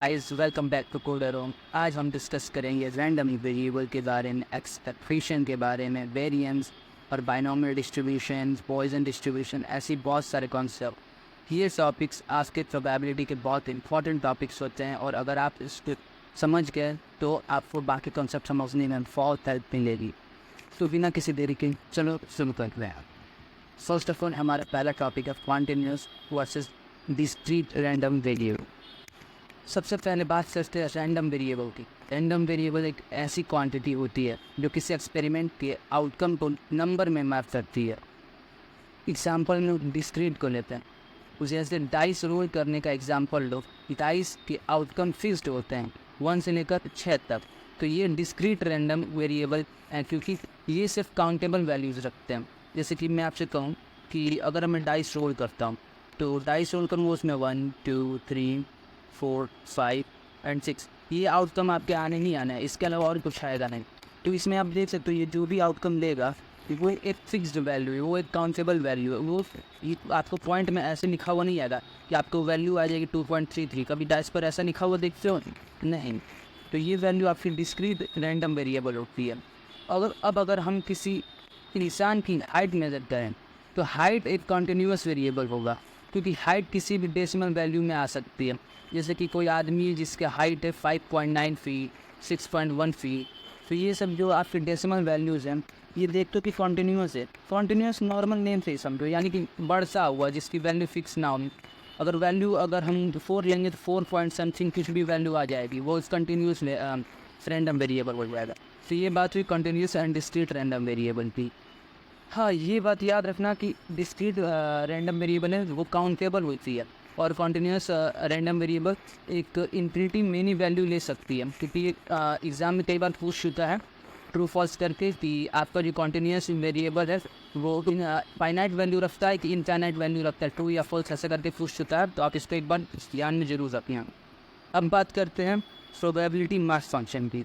Guys welcome back to Coderom. आज हम discuss करेंगे रैंडम वेरिएबल के बारे में, एक्सपेक्टेशन के बारे में, वेरिएंस और बाइनोमियल डिस्ट्रीब्यूशन, पॉइजन डिस्ट्रीब्यूशन, ऐसी बहुत सारे कॉन्सेप्ट। ये टॉपिक्स आपके प्रोबेबिलिटी के बहुत इंपॉर्टेंट टॉपिक्स होते हैं और अगर आप इसको समझ गए तो आपको बाकी कॉन्सेप्ट समझने में बहुत हेल्प मिलेगी। तो बिना किसी देरी के चलो शुरू करते हैं। फर्स्ट ऑफ ऑल हमारा पहला टॉपिक है continuous versus discrete random variable. सबसे पहले बात करते हैं रैंडम वेरिएबल की। रैंडम वेरिएबल एक ऐसी क्वांटिटी होती है जो किसी एक्सपेरिमेंट के आउटकम को नंबर में मैप करती है। एग्जांपल में डिस्क्रीट को लेते हैं, उसे ऐसे डाइस रोल करने का एग्जांपल लो। डाइस के आउटकम फिक्स्ड होते हैं 1 से लेकर 6 तक। तो ये डिस्क्रीट रैंडम वेरिएबल है क्योंकि ये सिर्फ काउंटेबल वैल्यूज़ रखते हैं। जैसे कि मैं आपसे कहूँ कि अगर मैं डाइस रोल करता हूँ तो डाइस रोल करूँगा उसमें 1 2 3 4 5 एंड 6, ये आउटकम आपके आने ही आना है, इसके अलावा और कुछ आएगा नहीं। तो इसमें आप देख सकते हो ये जो भी आउटकम देगा वो एक फिक्स्ड वैल्यू है, वो एक काउंटेबल वैल्यू है। वो ये आपको पॉइंट में ऐसे लिखा हुआ नहीं आएगा कि आपको वैल्यू आ जाएगी 2.33। कभी डाइस पर ऐसा लिखा हुआ देखते हो? नहीं। तो ये वैल्यू आपकी डिस्क्रीट रैंडम वेरिएबल होती है। अगर हम किसी इंसान की हाइट मेजर करें तो हाइट एक कॉन्टीन्यूअस वेरिएबल होगा क्योंकि हाइट किसी भी डेसिमल वैल्यू में आ सकती है। जैसे कि कोई आदमी जिसके हाइट है 5.9 फीट, 6.1 फीट, तो ये सब जो आपके डेसिमल वैल्यूज़ हैं ये देखते हो कि कॉन्टीन्यूअस है। कॉन्टीन्यूअस नॉर्मल नेम से ही समझो, यानी कि बढ़ता हुआ जिसकी वैल्यू फिक्स ना हो। अगर हम 4 लेंगे तो 4 पॉइंट समथिंग कुछ भी वैल्यू आ जाएगी, वो इस कंटिन्यूस रैंडम वेरिएबल हो जाएगा। तो ये बात हुई continuous and discrete random variable की। हाँ, ये बात याद रखना कि डिस्क्रीट रैंडम वेरिएबल है वो काउंटेबल होती है और कॉन्टीन्यूस रैंडम वेरिएबल एक इन्फिनिटी मेनी वैल्यू ले सकती है। क्योंकि एग्ज़ाम में कई बार पूछ चुका है ट्रू फॉल्स करके कि आपका जो कॉन्टीन्यूस वेरिएबल है वो फाइनाइट वैल्यू रखता है कि इनफाइनाइट वैल्यू रखता है, ट्रू या फॉल्स ऐसे करके पूछ चुका है। तो आप इसको एक बार ध्यान में जरूर रखें। अब बात करते हैं प्रोबेबिलिटी मास फंक्शन की।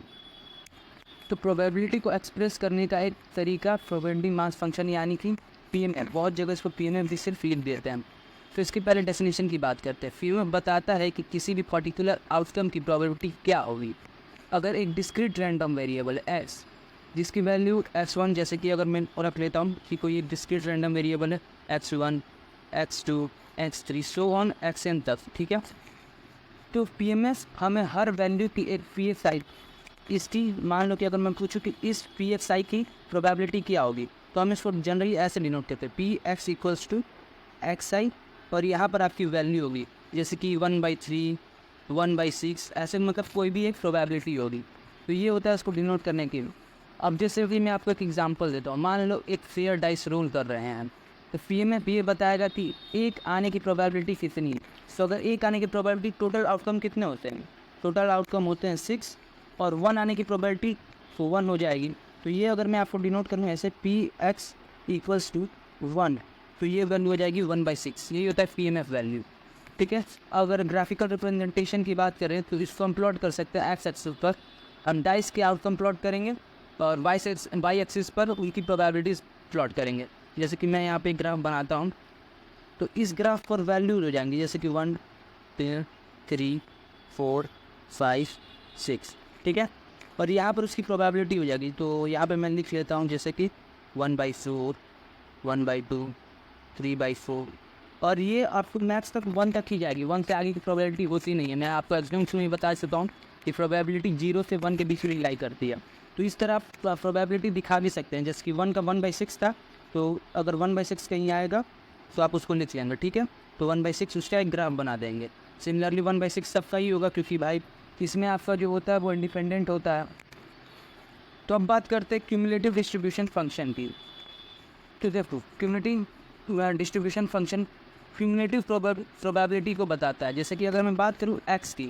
तो प्रोबेबिलिटी को एक्सप्रेस करने का एक तरीका प्रोबेबिलिटी मास फंक्शन यानी कि पीएमएफ, बहुत जगह इसको पीएमएफ भी सिर्फ लिख देते हैं। तो इसकी पहले डेफिनेशन की बात करते हैं। पीएमएफ बताता है कि किसी भी पर्टिकुलर आउटकम की प्रोबेबिलिटी क्या होगी अगर एक डिस्क्रीट रैंडम वेरिएबल एस जिसकी वैल्यू x1, जैसे कि अगर मैं रख लेता हूँ कि कोई एक डिस्क्रीट रैंडम वेरिएबल है x1 x2 x3 so on xn तक, ठीक है। तो पीएमएस हमें हर वैल्यू की एक पीएसआई, इसकी मान लो कि अगर मैं पूछूं कि इस पीएक्सआई की प्रोबेबिलिटी क्या होगी तो हम इसको जनरली ऐसे डिनोट करते हैं p x equals to x i, और यहाँ पर आपकी वैल्यू होगी जैसे कि 1/3 1/6, ऐसे मतलब कोई भी एक प्रोबेबिलिटी होगी। तो ये होता है इसको डिनोट करने के लिए। अब जैसे कि मैं आपको एक एग्जांपल देता हूँ, मान लो एक फेयर डाइस रोल कर रहे हैं तो पी में ये बताएगा कि एक आने की प्रोबेबिलिटी कितनी है। तो अगर एक आने की प्रोबेबिलिटी, टोटल आउटकम कितने होते हैं? टोटल आउटकम होते हैं 6 और 1 आने की प्रोबेबिलिटी तो 1 हो जाएगी। तो ये अगर मैं आपको डिनोट करूँ ऐसे पी एक्स इक्वल्स टू 1, तो ये वैल्यू हो जाएगी 1/6। यही होता है पी एम एफ वैल्यू, ठीक है। अगर ग्राफिकल रिप्रेजेंटेशन की बात करें तो इसको हम प्लॉट कर सकते हैं एक्स एक्सिस पर, हम डाइस के आउटकम प्लॉट करेंगे और वाई एक्सिस पर उनकी प्रोबेबिलिटीज़ प्लॉट करेंगे। जैसे कि मैं यहाँ पे एक ग्राफ बनाता हूँ तो इस ग्राफ पर वैल्यू हो जाएंगी जैसे कि 1 2 3 4 5 6, ठीक है। और यहाँ पर उसकी प्रोबेबिलिटी हो जाएगी। तो यहाँ पे मैं लिख लेता हूँ जैसे कि 1/4 1/2 3/4, और ये आपको मैक्स तक 1 तक ही जाएगी। 1 से आगे की प्रोबेबिलिटी होती नहीं है। मैं आपको एग्जाम्पल में बता सकता हूँ कि प्रोबेबिलिटी 0 से 1 के बीच में लाई करती है। तो इस तरह आप प्रोबेबिलिटी दिखा भी सकते हैं। जैसे कि 1 का 1/6 था, तो अगर 1/6 कहीं आएगा तो आप उसको लिख लेंगे, ठीक है। तो 1/6 उसका एक ग्राफ बना देंगे। सिमिलरली 1/6 सबका ही होगा क्योंकि भाई इसमें आपका जो होता है वो इंडिपेंडेंट होता है। तो अब बात करते हैं क्यूमुलेटिव डिस्ट्रीब्यूशन फंक्शन की। तो देखो cumulative distribution function cumulative probability को बताता है। जैसे कि अगर मैं बात करूँ एक्स की,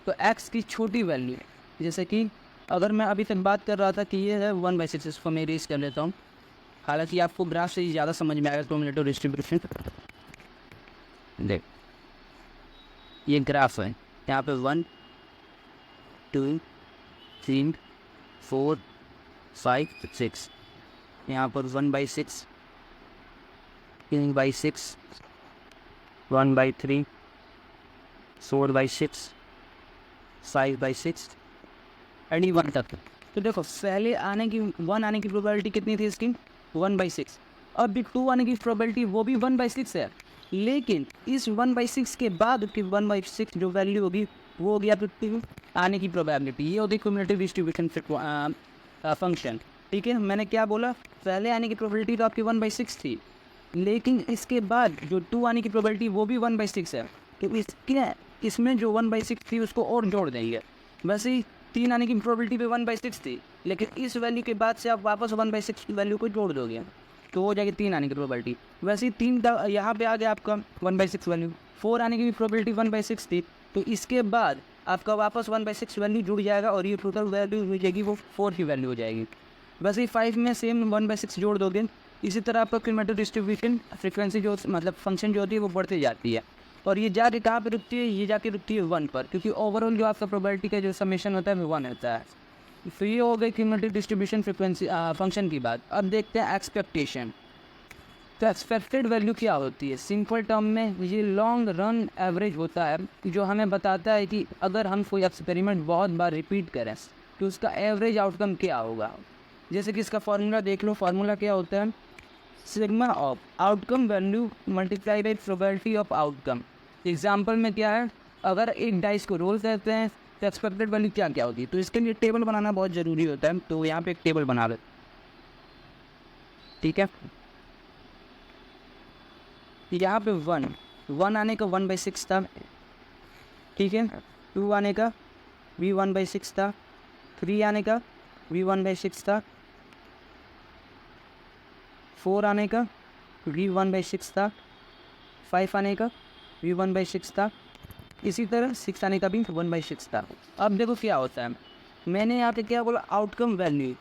तो एक्स की छोटी वैल्यू, जैसे कि अगर मैं अभी तक बात कर रहा था कि ये है 1/6, इसको मैं इरेज कर लेता हूँ। हालांकि आपको ग्राफ से ज़्यादा समझ में आएगा क्यूमुलेटिव डिस्ट्रीब्यूशन। देख ये ग्राफ है, यहाँ पे 1 2 3 4 5 6, यहाँ पर 1/6 3/6 1/3 4/6 5/6 एंड ये 1 तक। तो देखो पहले आने की 1 आने की प्रोबेबिलिटी कितनी थी इसकी 1/6। अब भी 2 आने की प्रोबेबिलिटी वो भी 1/6 है, लेकिन इस 1/6 के बाद उसकी 1/6 जो वैल्यू होगी वो होगी आपकी 2 आने की प्रोबेबिलिटी। ये होती है क्युमुलेटिव डिस्ट्रीब्यूशन फंक्शन। ठीक है, मैंने क्या बोला, पहले आने की प्रोबेबिलिटी तो आपकी 1/6 थी, लेकिन इसके बाद जो 2 आने की प्रोबेबिलिटी वो भी 1/6 है, कि इसमें जो 1/6 थी उसको और जोड़ देंगे। वैसे ही 3 आने की प्रोबेबिलिटी भी 1/6 थी, लेकिन इस वैल्यू के बाद से आप वापस 1/6 की वैल्यू को जोड़ दोगे तो हो जाएगी 3 आने की प्रोबेबिलिटी। वैसे ही 3 यहाँ पे आ गया आपका 1/6 वैल्यू। 4 आने की भी प्रोबेबिलिटी 1/6 थी, तो इसके बाद आपका वापस 1/6 वैल्यू जुड़ जाएगा और ये टोटल वैल्यू हो जाएगी वो 4 की वैल्यू हो जाएगी। वैसे ही 5 में सेम 1/6 जोड़ दोगे। इसी तरह आपका क्युमुलेटिव डिस्ट्रीब्यूशन फ्रीक्वेंसी जो मतलब फंक्शन जो होती है वो बढ़ती जाती है, और ये जाके कहाँ पे रुकती है, ये जाके रुकती है 1 पर, क्योंकि ओवरऑल जो आपका प्रोबेबिलिटी का जो समेशन होता है वो 1 होता है। तो ये हो गई क्युमुलेटिव डिस्ट्रीब्यूशन फ्रीक्वेंसी फंक्शन की बात। अब देखते हैं एक्सपेक्टेशन। तो एक्सपेक्टेड वैल्यू क्या होती है, सिंपल टर्म में ये लॉन्ग रन एवरेज होता है, जो हमें बताता है कि अगर हम कोई एक्सपेरिमेंट बहुत बार रिपीट करें तो उसका एवरेज आउटकम क्या होगा। जैसे कि इसका फार्मूला देख लो, फार्मूला क्या होता है, sigma of outcome value multiply by probability of outcome. Example में क्या है, अगर एक डाइस को रोल करते हैं तो एक्सपेक्टेड वैल्यू क्या क्या होगी, तो इसके लिए टेबल बनाना बहुत ज़रूरी होता है। तो यहाँ पे एक टेबल बना ले, ठीक है। यहाँ पे 1 आने का 1/6 था, ठीक है। 2 आने का भी 1/6 था, 3 आने का भी 1/6 था, 4 आने का भी 1/6 था, 5 आने का भी 1/6 था, इसी तरह 6 आने का भी 1/6 था। अब देखो क्या होता है, मैंने यहाँ पे क्या बोला, आउटकम वैल्यू,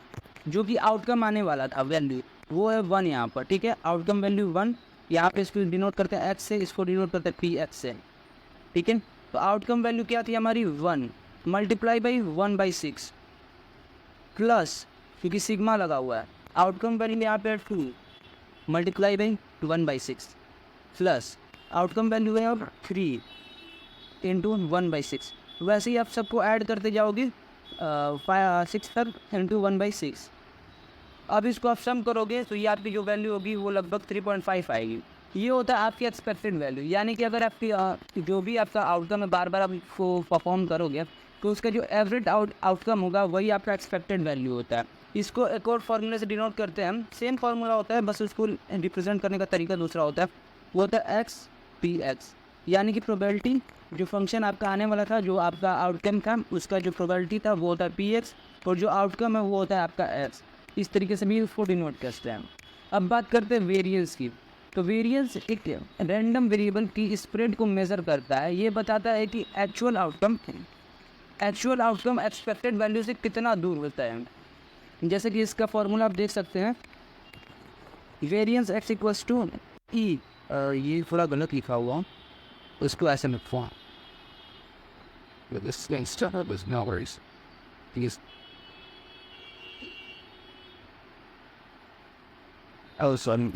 जो कि आउटकम आने वाला था वैल्यू वो है 1 यहाँ पर, ठीक है। आउटकम वैल्यू 1, यहाँ पे इसको डिनोट करते हैं x से, इसको डिनोट करते हैं px से, ठीक है। तो आउटकम वैल्यू क्या थी हमारी 1 मल्टीप्लाई बाई 1/6 प्लस, क्योंकि सिग्मा लगा हुआ है, आउटकम वैल्यू यहाँ पे 2 multiply by 1/6 plus outcome value है अब 3 इंटू 1/6। वैसे ही आप सबको ऐड करते जाओगे 6 इंटू 1/6। अब इसको आप सम करोगे तो ये आपकी जो वैल्यू होगी वो लगभग 3.5 आएगी। ये होता है आपकी एक्सपेक्टेड वैल्यू, यानी कि अगर आपकी जो भी आपका आउटकम है बार बार आप इसको परफॉर्म करोगे तो उसका जो एवरेज आउटकम होगा वही आपका एक्सपेक्टेड वैल्यू होता है। इसको एक और फार्मूले से डिनोट करते हैं हम, सेम फार्मूला होता है, बस उसको रिप्रेजेंट करने का तरीका दूसरा होता है, वो होता है x/px, यानी कि प्रोबेबिलिटी जो फंक्शन आपका आने वाला था, जो आपका आउटकम था उसका जो प्रोबेबिलिटी था वो होता है px, और जो आउटकम है वो होता है आपका x। इस तरीके से भी उसको डिनोट करते हैं। अब बात करते हैं वेरिएंस की। तो वेरिएंस एक रैंडम वेरिएबल की स्प्रेड को मेज़र करता है, ये बताता है कि एक्चुअल आउटकम एक्सपेक्टेड वैल्यू से कितना दूर होता है। जैसे कि इसका फॉर्मूला आप देख सकते हैं, वेरिएंस x इक्वल्स टू ई, ये थोड़ा गलत लिखा हुआ, उसको ऐसे लिखवा,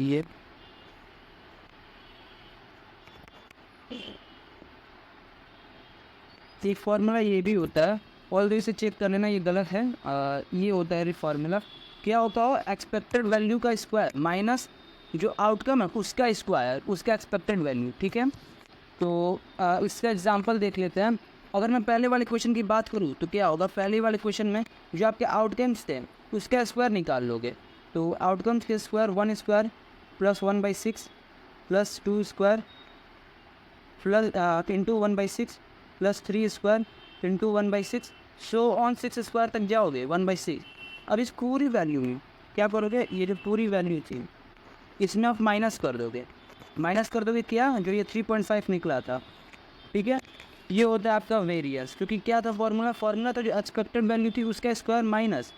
ये एक फार्मूला ये भी होता है, ऑल इसे चेक कर लेना, ये गलत है। ये होता है फार्मूला, क्या होता हो, एक्सपेक्टेड वैल्यू का स्क्वायर माइनस जो आउटकम है उसका स्क्वायर, उसका एक्सपेक्टेड वैल्यू, ठीक है। तो इसका एग्जांपल देख लेते हैं। अगर मैं पहले वाले क्वेश्चन की बात करूँ तो क्या होगा, पहले वाले क्वेश्चन में जो आपके आउटकम्स थे उसका स्क्वायर निकाल लोगे, तो आउटकम्स के square 1 square plus 1/6 plus 2 square plus into 1/6 plus 3 square into 1/6, so on 6 square तक जाओगे 1/6। अब इस पूरी वैल्यू में क्या करोगे, ये जो पूरी वैल्यू थी इसमें आप माइनस कर दोगे क्या, जो ये 3.5 निकला था, ठीक है। ये होता है आपका वेरिएंस, क्योंकि क्या था फार्मूला तो जो एक्सपेक्टेड वैल्यू थी उसका स्क्वायर माइनस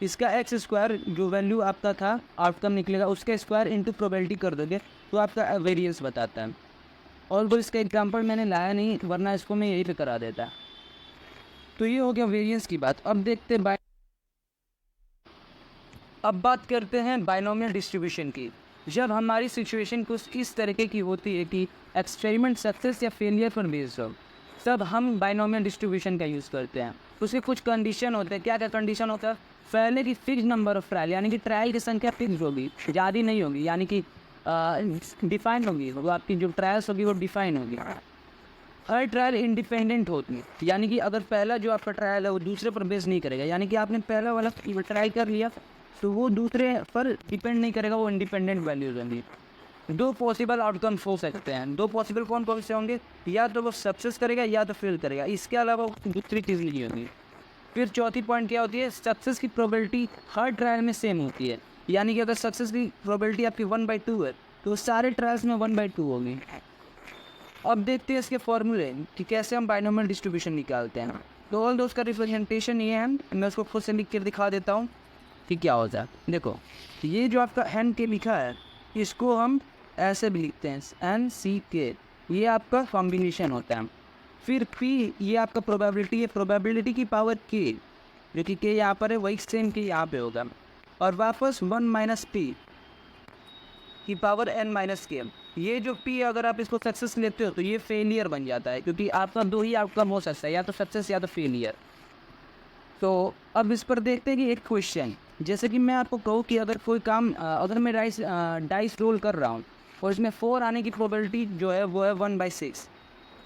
इसका एक्स स्क्वायर, जो वैल्यू आपका था आउटकम निकलेगा उसका स्क्वायर इंटू प्रोबेबिलिटी कर दोगे तो आपका वेरिएंस बताता है। और वो इसका एग्जांपल मैंने लाया नहीं, वरना इसको मैं यही पे करा देता। तो ये हो गया वेरिएंस की बात। अब देखते हैं अब बात करते हैं बाइनोमियल डिस्ट्रीब्यूशन की। जब हमारी सिचुएशन कुछ इस तरीके की होती है कि एक्सपेरिमेंट सक्सेस या फेलियर पर बेस्ड हो, सब हम बाइनोमियल डिस्ट्रीब्यूशन का यूज़ करते हैं। उसके कुछ कंडीशन होते हैं। क्या क्या कंडीशन होता है? पहले की फिक्स नंबर ऑफ ट्रायल, यानी कि ट्रायल की संख्या फिक्स होगी, ज़्यादा नहीं होगी, यानी कि डिफाइन होगी। वो आपकी जो ट्रायल्स होगी वो डिफाइन होगी। हर ट्रायल इंडिपेंडेंट होती है, यानी कि अगर पहला जो आपका ट्रायल है वो दूसरे पर बेस नहीं करेगा, यानी कि आपने पहला वाला ट्रायल कर लिया तो वो दूसरे पर डिपेंड नहीं करेगा, वो इंडिपेंडेंट वैल्यूज होंगी। दो पॉसिबल आउटकम्स हो सकते हैं। दो पॉसिबल कौन कौन से होंगे? या तो वो सक्सेस करेगा या तो फेल करेगा, इसके अलावा दूसरी चीज़ नहीं होगी। फिर चौथी पॉइंट क्या होती है? सक्सेस की प्रोबेबिलिटी हर ट्रायल में सेम होती है, यानी कि अगर सक्सेस की प्रोबेबिलिटी आपकी 1/2 है तो सारे ट्रायल्स में 1/2 होगी। अब देखते हैं इसके फॉर्मूले कि कैसे हम बाइनोमियल डिस्ट्रीब्यूशन निकालते हैं। तो ऑल दोस्त का रिप्रेजेंटेशन ये है, मैं उसको खुद से लिख कर दिखा देता हूँ कि क्या होता है। देखो, ये जो आपका एन के लिखा है इसको हम ऐसे भी लिखते हैं, NCK, ये आपका कॉम्बिनेशन होता है। फिर P, ये आपका प्रोबेबिलिटी है, प्रोबेबिलिटी की पावर K, जो कि K यहाँ पर है वही सेम K यहाँ पे होगा। और वापस 1 - P की पावर N-K। ये जो P, अगर आप इसको सक्सेस लेते हो तो ये फेलियर बन जाता है, क्योंकि आपका दो ही आउटकम हो सकता है, या तो सक्सेस या तो फेलियर। तो अब इस पर देखते हैं कि एक क्वेश्चन, जैसे कि मैं आपको कहूँ कि अगर कोई काम अगर मैं डाइस रोल कर रहा हूँ और इसमें 4 आने की प्रोबेबिलिटी जो है वो है 1/6,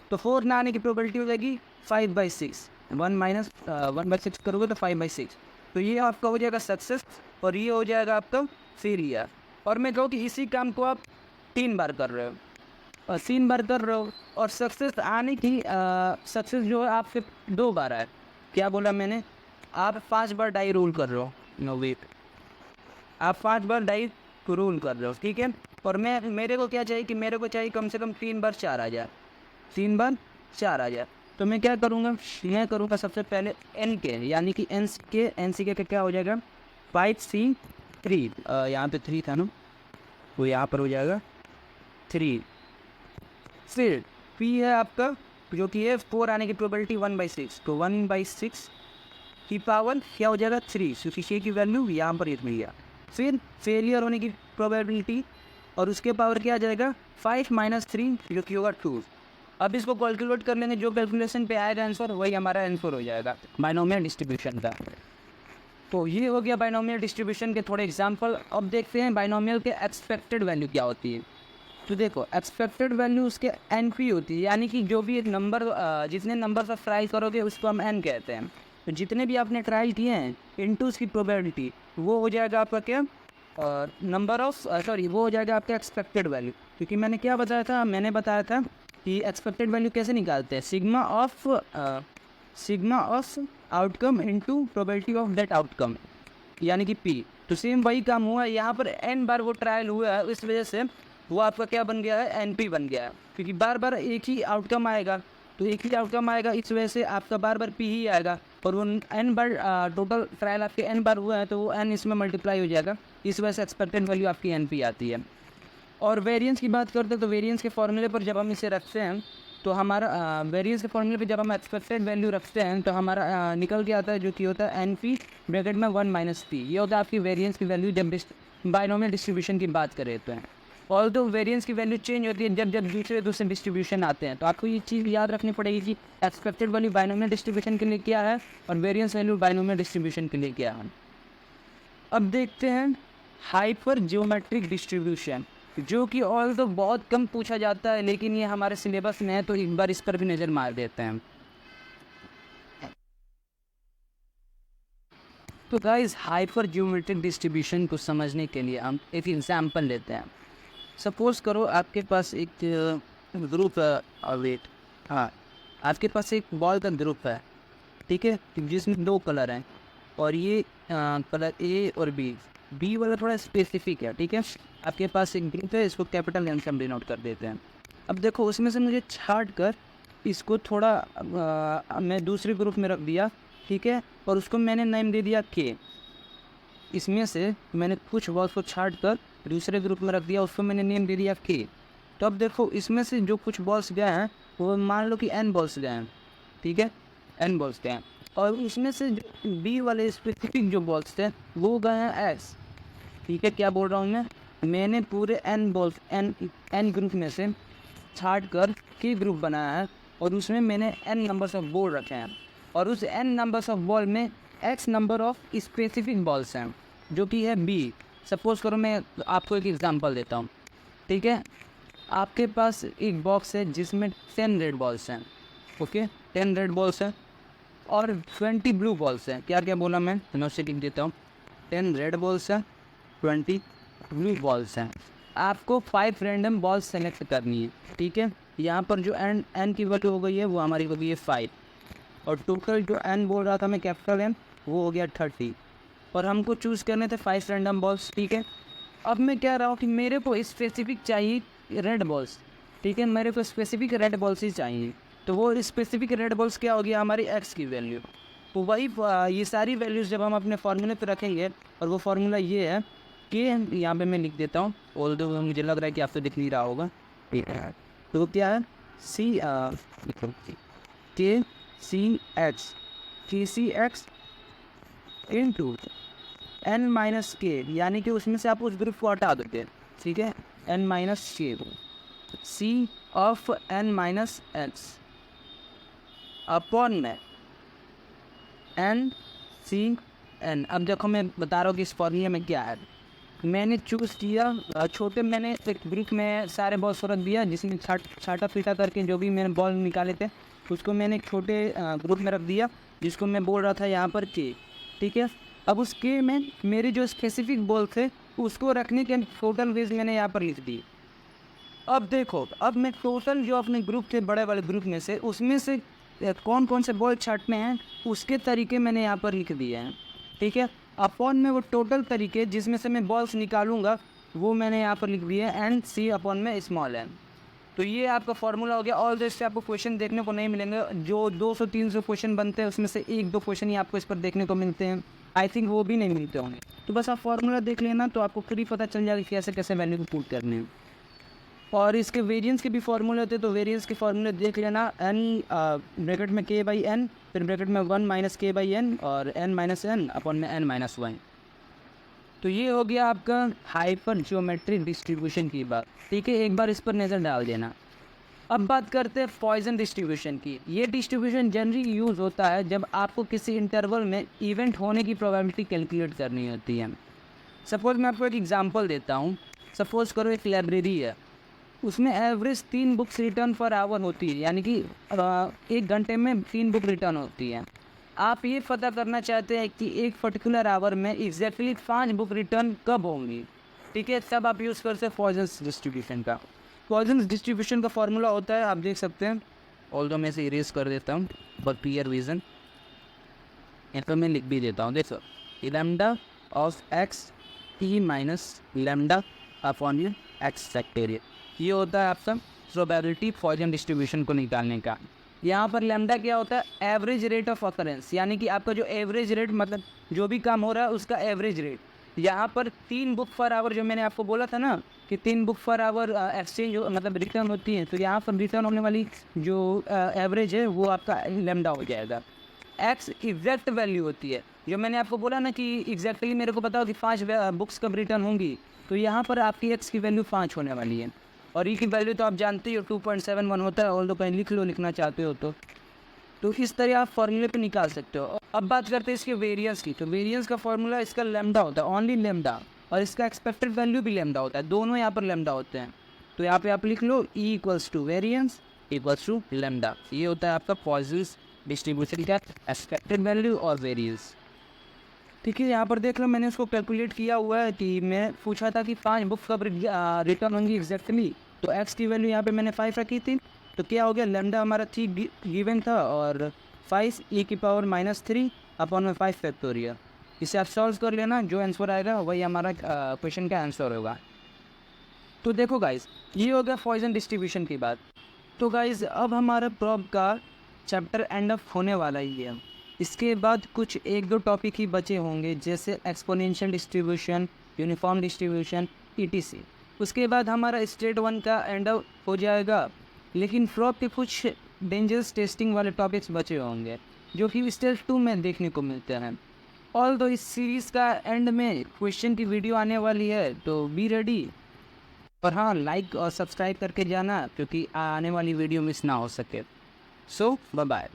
तो 4 ना आने की प्रोबेबिलिटी हो जाएगी 5/6। 1/6 करोगे तो 5/6, तो ये आपका हो जाएगा सक्सेस और ये हो जाएगा आपका फेलियर। और मैं कहूँ कि इसी काम को आप 3 बार कर रहे हो और 3 बार कर रहे हो और सक्सेस आने की सक्सेस जो है आपसे 2 बार है। क्या बोला मैंने? आप 5 बार डाई रोल कर रहे हो। नो वेट, आप 5 बार डाई रोल कर रहे हो, ठीक है। और मेरे को क्या चाहिए कि मेरे को चाहिए कम से कम 3 बार 4 आ जाए, 3 बार 4 आ जाए। तो मैं क्या करूँगा? मैं करूँगा सबसे पहले NK, यानी कि NCK का क्या हो जाएगा? 5C3, यहाँ पे 3 था ना, वो यहाँ पर हो जाएगा 3। फिर P है आपका, जो कि है 4 आने की प्रोबेबिलिटी 1/6, तो 1/6 की पावर क्या हो जाएगा? 3, क्योंकि C की वैल्यू यहाँ पर इतनी है। फिर फेलियर होने की प्रोबेबिलिटी और उसके पावर क्या आ जाएगा? 5 - 3, जो कि होगा 2। अब इसको कैलकुलेट कर लेंगे, जो कैलकुलेशन पे आएगा आंसर वही हमारा आंसर हो जाएगा बाइनोमियल डिस्ट्रीब्यूशन का। तो ये हो गया बाइनोमियल डिस्ट्रीब्यूशन के थोड़े एग्जांपल। अब देखते हैं बाइनोमियल के एक्सपेक्टेड वैल्यू क्या होती है। तो देखो, एक्सपेक्टेड वैल्यू उसके NP होती है, यानी कि जो भी एक नंबर जितने नंबर से ट्राई करोगे उसको हम N कहते हैं। तो जितने भी आपने ट्राई किए हैं इनटू उसकी प्रोबेबिलिटी, वो हो जाएगा आपका क्या? नंबर ऑफ सॉरी वो हो जाएगा आपका एक्सपेक्टेड वैल्यू। क्योंकि मैंने क्या बताया था? मैंने बताया था कि एक्सपेक्टेड वैल्यू कैसे निकालते हैं? Sigma of outcome into probability of that outcome, यानी कि P। तो सेम वही काम हुआ है यहाँ पर, N बार वो ट्रायल हुआ है, इस वजह से वो आपका क्या बन गया है? NP बन गया है। क्योंकि बार बार एक ही आउटकम आएगा, तो एक ही आउटकम आएगा, इस वजह से आपका बार बार P ही आएगा। और वो N बार टोटल ट्रायल आपके N बार हुआ है, तो वो N इसमें मल्टीप्लाई हो जाएगा, इस वजह से एक्सपेक्टेड वैल्यू आपकी NP आती है। और वेरिएंस की बात करते हैं तो वेरिएंस के फॉर्मूले पर जब हम इसे रखते हैं तो हमारा वेरिएंस के फॉर्मूले पे जब हम एक्सपेक्टेड वैल्यू रखते हैं तो हमारा निकल के आता है, जो कि होता है NP ब्रैकेट में 1 - P। ये होता है आपकी वेरिएंस की वैल्यू जब बाइनोमियल डिस्ट्रीब्यूशन की बात करें तो। ऑल तो वेरिएंस की वैल्यू चेंज होती है जब जब दूसरे डिस्ट्रीब्यूशन आते हैं। तो आपको ये चीज़ याद रखनी पड़ेगी कि एक्सपेक्टेड वैल्यू बाइनोमियल डिस्ट्रीब्यूशन के लिए क्या है और वेरिएंस वैल्यू बाइनोमियल डिस्ट्रीब्यूशन के लिए क्या है। अब देखते हैं हाइपर जियोमेट्रिक डिस्ट्रीब्यूशन, जो कि ऑल तो बहुत कम पूछा जाता है, लेकिन ये हमारे सिलेबस में है, तो एक बार इस पर भी नज़र मार देते हैं। तो गाइस, हाइपर जियोमेट्रिक डिस्ट्रीब्यूशन को समझने के लिए हम एक एग्जांपल लेते हैं। सपोज़ करो आपके पास एक ग्रुप है, वेट, हाँ, आपके पास एक बॉल का ग्रुप है, ठीक है, जिसमें 2 कलर हैं और ये कलर A और B वाला थोड़ा स्पेसिफिक है, ठीक है। आपके पास एक ग्रुप है, इसको कैपिटल N से हम डिनोट कर देते हैं। अब देखो, उसमें से मुझे छाट कर इसको थोड़ा मैं दूसरे ग्रुप में रख दिया, ठीक है, और उसको मैंने नेम दे दिया K। इसमें से मैंने कुछ बॉल्स को छाट कर दूसरे ग्रुप में रख दिया, उसको मैंने नेम दे दिया K। तो अब देखो, इसमें से जो कुछ बॉल्स गए हैं वो मान लो कि N बॉल्स गए हैं, ठीक है, N बॉल्स गए हैं, और उसमें से B वाले स्पेसिफिक जो बॉल्स थे वो गए हैं S, ठीक है। क्या बोल रहा हूँ मैंने पूरे N बॉल्स N ग्रुप में से छाट कर K ग्रुप बनाया है, और उसमें मैंने n नंबर्स ऑफ बॉल रखे हैं, और उस n नंबर्स ऑफ बॉल में x number of specific balls हैं जो कि है b। सपोज़ करो मैं आपको एक एग्जांपल देता हूँ, ठीक है। आपके पास एक बॉक्स है जिसमें 10 रेड बॉल्स हैं, ओके, 10 रेड बॉल्स हैं और 20 ब्लू बॉल्स हैं। क्या क्या बोला मैं से लिख देता हूँ। 10 रेड बॉल्स हैं, 20 ब्लू बॉल्स हैं। आपको 5 रैंडम बॉल्स सेलेक्ट करनी है, ठीक है। यहाँ पर जो एन की वैल्यू हो गई है वो हमारी हो गई है 5, और टोटल जो एन बोल रहा था मैं कैपिटल एन वो हो गया 30, और हमको चूज़ करने थे 5 रैंडम बॉल्स, ठीक है। अब मैं कह रहा हूँ कि मेरे को स्पेसिफिक चाहिए रेड बॉल्स, ठीक है, मेरे को स्पेसिफिक रेड बॉल्स ही चाहिए। तो वो स्पेसिफिक रेड बॉल्स क्या हो गया, हमारी एक्स की वैल्यू। तो वही ये सारी वैल्यूज़ जब हम अपने फार्मूले पे रखेंगे, और वो फार्मूला ये है कि यहाँ पे मैं लिख देता हूँ, ऑल्दो मुझे लग रहा है कि आपको दिख नहीं रहा होगा, तो क्या है के सी एक्स इंटू एन माइनस के, यानी कि उसमें से आप उस ग्रुप को हटा दोगे, ठीक है, n minus k C of n minus x upon में एन सी एन। अब देखो मैं बता रहा हूँ कि इस फॉर्मूले में क्या है। मैंने चूज़ किया छोटे, मैंने एक ग्रुप में सारे बॉल्स रख दिया जिसमें छाटा पीटा करके जो भी मैंने बॉल निकाले थे उसको मैंने एक छोटे ग्रुप में रख दिया जिसको मैं बोल रहा था यहाँ पर के, ठीक है। अब उस के में मेरे जो स्पेसिफिक बॉल थे उसको रखने के टोटल वेज मैंने यहाँ पर लिख दी। अब देखो, अब मैं टोटल जो अपने ग्रुप थे बड़े वाले ग्रुप में से उसमें से कौन कौन से बॉल छाटने हैं उसके तरीके मैंने यहाँ पर लिख दिए हैं, ठीक है। अपॉन में वो टोटल तरीके जिसमें से मैं बॉल्स निकालूंगा वो मैंने यहाँ पर लिख दिया है एन सी अपॉन में स्मॉल एन। तो ये आपका फॉर्मूला हो गया। और इससे आपको क्वेश्चन देखने को नहीं मिलेंगे, जो 200-300 क्वेश्चन बनते हैं उसमें से 1-2 क्वेश्चन ही आपको इस पर देखने को मिलते हैं, आई थिंक वो भी नहीं मिलते होंगे। तो बस आप फॉर्मूला देख लेना तो आपको खुद ही पता चल जाएगा कैसे कैसे वैल्यू को पुट करने हैं। और इसके वेरिएंस के भी फार्मूले होते हैं, तो वेरिएंस के फार्मूले देख लेना। एन ब्रैकेट में के बाई एन, फिर ब्रैकेट में 1 माइनस के बाई एन, और एन माइनस एन अपॉन में एन माइनस 1। तो ये हो गया आपका हाइपर ज्योमेट्रिक डिस्ट्रीब्यूशन की बात, ठीक है। एक बार इस पर नज़र डाल देना। अब बात करते हैं पॉइजन डिस्ट्रीब्यूशन की। ये डिस्ट्रीब्यूशन जनरली यूज़ होता है जब आपको किसी इंटरवल में इवेंट होने की प्रोबेबिलिटी कैलकुलेट करनी होती है। सपोज़ मैं आपको एक एग्जांपल देता हूँ। सपोज़ करो एक लाइब्रेरी है, उसमें average 3 books return per hour होती है, यानी कि 1 घंटे में 3 बुक रिटर्न होती है। आप ये पता करना चाहते हैं कि एक पर्टिकुलर आवर में एग्जैक्टली 5 बुक रिटर्न कब होंगी, ठीक है। तब आप यूज़ करते हैं पॉइजन्स डिस्ट्रीब्यूशन का। पॉइजन्स डिस्ट्रीब्यूशन का फॉर्मूला होता है, आप देख सकते हैं, ऑल्दो मैं इसे इरेज कर देता हूँ बट क्लियर रीज़न, इनको मैं लिख भी देता हूँ। देखो, lambda of x T minus lambda upon x factorial, ये होता है आपका प्रोबेबिलिटी पॉइजन डिस्ट्रीब्यूशन को निकालने का। यहाँ पर लैम्डा क्या होता है, एवरेज रेट ऑफ ऑकरेंस, यानी कि आपका जो एवरेज रेट, मतलब जो भी काम हो रहा है उसका एवरेज रेट। यहाँ पर 3 बुक पर आवर, जो मैंने आपको बोला था ना कि 3 बुक पर आवर एक्सचेंज मतलब रिटर्न होती है, तो यहाँ पर रिटर्न होने वाली जो एवरेज है वो आपका लैम्डा हो जाएगा। एक्स एग्जैक्ट वैल्यू होती है, जो मैंने आपको बोला ना कि एग्जैक्टली मेरे को पता हो कि 5 बुक्स कब रिटर्न होंगी, तो यहाँ पर आपकी एक्स की वैल्यू 5 होने वाली है। और ई की वैल्यू तो आप जानते ही हो 2.71 होता है, और तो कहीं लिख लो, लिखना चाहते हो तो इस तरह आप फार्मूले पे निकाल सकते हो। अब बात करते हैं इसके वेरिएंस की। तो वेरिएंस का फार्मूला इसका लैम्डा होता है, ओनली लैम्डा, और इसका एक्सपेक्टेड वैल्यू भी लैम्डा होता है, दोनों यहाँ पर लैम्डा होते हैं। तो यहाँ पे आप लिख लो E equals to variance equals to lambda. ये होता है आपका पॉइजन्स डिस्ट्रीब्यूशन का एक्सपेक्टेड वैल्यू और वेरिएंस, ठीक है। यहाँ पर देख लो, मैंने उसको कैलकुलेट किया हुआ है कि मैं पूछा था कि 5 बुक कब रिटर्न होंगी एग्जैक्टली, तो एक्स की वैल्यू यहाँ पे मैंने 5 रखी थी, तो क्या हो गया, लैम्डा हमारा 3 गिवन था और 5 e की पावर -3 अपॉन में 5 फैक्टोरियल। इसे आप सॉल्व कर लेना, जो आंसर आएगा वही हमारा क्वेश्चन का आंसर होगा। तो देखो गाइज, ये हो गया पॉइजन डिस्ट्रीब्यूशन की बात। तो गाइज अब हमारा प्रॉब का चैप्टर एंड अप होने वाला ही है। इसके बाद कुछ 1-2 टॉपिक ही बचे होंगे, जैसे exponential distribution, uniform distribution, ETC। उसके बाद हमारा स्टेट 1 का एंड अप हो जाएगा, लेकिन प्रॉब के कुछ डेंजरस टेस्टिंग वाले टॉपिक्स बचे होंगे जो कि स्टेज 2 में देखने को मिलते हैं। ऑल दो इस सीरीज़ का एंड में क्वेश्चन की वीडियो आने वाली है, तो बी रेडी। और हाँ, लाइक और सब्सक्राइब करके जाना क्योंकि आने वाली वीडियो मिस ना हो सके। सो बाय बाय।